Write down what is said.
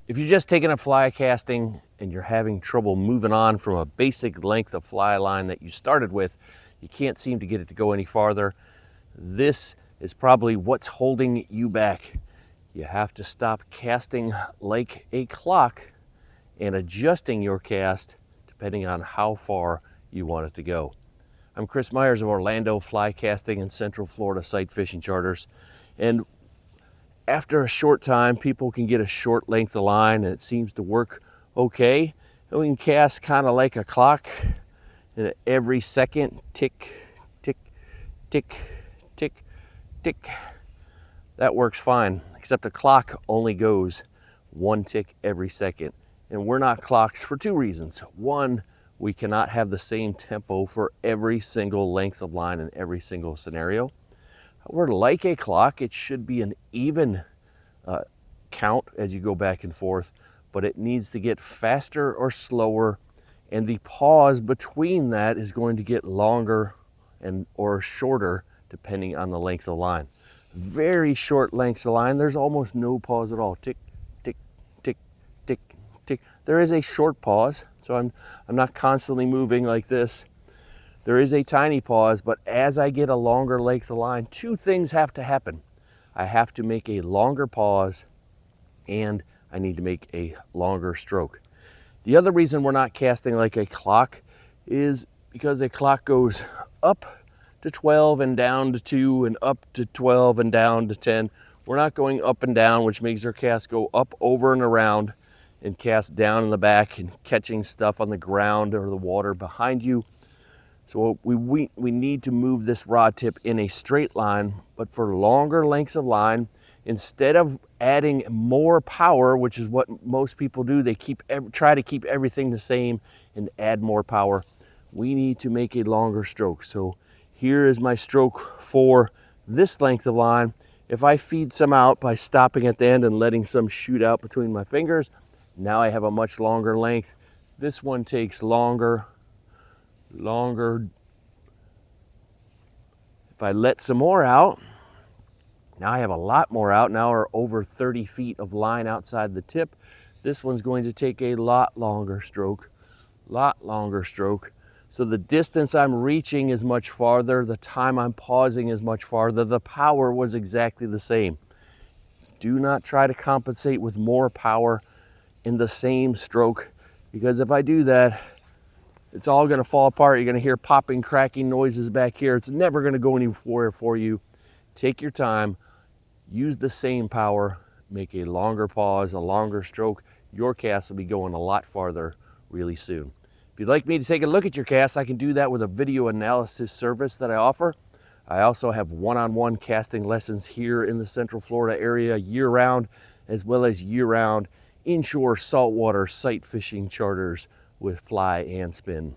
If you're just taking up fly casting and you're having trouble moving on from a basic length of fly line that you started with, you can't seem to get it to go any farther, this is probably what's holding you back. You have to stop casting like a clock and adjusting your cast depending on how far you want it to go. I'm Chris Myers of Orlando Fly Casting and Central Florida Sight Fishing Charters, and after a short time, people can get a short length of line and it seems to work okay. And we can cast kind of like a clock, and every second, tick, tick, tick, tick, tick. That works fine, except the clock only goes one tick every second. And we're not clocks for two reasons. One, we cannot have the same tempo for every single length of line in every single scenario. We're like a clock. It should be an even count as you go back and forth, but it needs to get faster or slower, and the pause between that is going to get longer or shorter depending on the length of line. Very short lengths of line, there's almost no pause at all. Tick, tick, tick, tick, tick. There is a short pause, so I'm not constantly moving like this. There is a tiny pause, but as I get a longer length of line, two things have to happen. I have to make a longer pause and I need to make a longer stroke. The other reason we're not casting like a clock is because a clock goes up to 12 and down to 2 and up to 12 and down to 10. We're not going up and down, which makes our cast go up, over, and around and cast down in the back and catching stuff on the ground or the water behind you. So we need to move this rod tip in a straight line, but for longer lengths of line, instead of adding more power, which is what most people do, they try to keep everything the same and add more power. We need to make a longer stroke. So here is my stroke for this length of line. If I feed some out by stopping at the end and letting some shoot out between my fingers, now I have a much longer length. This one takes longer. If I let some more out, now I have a lot more out. Now we're over 30 feet of line outside the tip. This one's going to take a lot longer stroke. So the distance I'm reaching is much farther. The time I'm pausing is much farther. The power was exactly the same. Do not try to compensate with more power in the same stroke, because if I do that, it's all going to fall apart. You're going to hear popping, cracking noises back here. It's never going to go anywhere for you. Take your time, use the same power, make a longer pause, a longer stroke. Your cast will be going a lot farther really soon. If you'd like me to take a look at your cast, I can do that with a video analysis service that I offer. I also have one-on-one casting lessons here in the Central Florida area year-round, as well as year-round inshore saltwater sight fishing charters with fly and spin.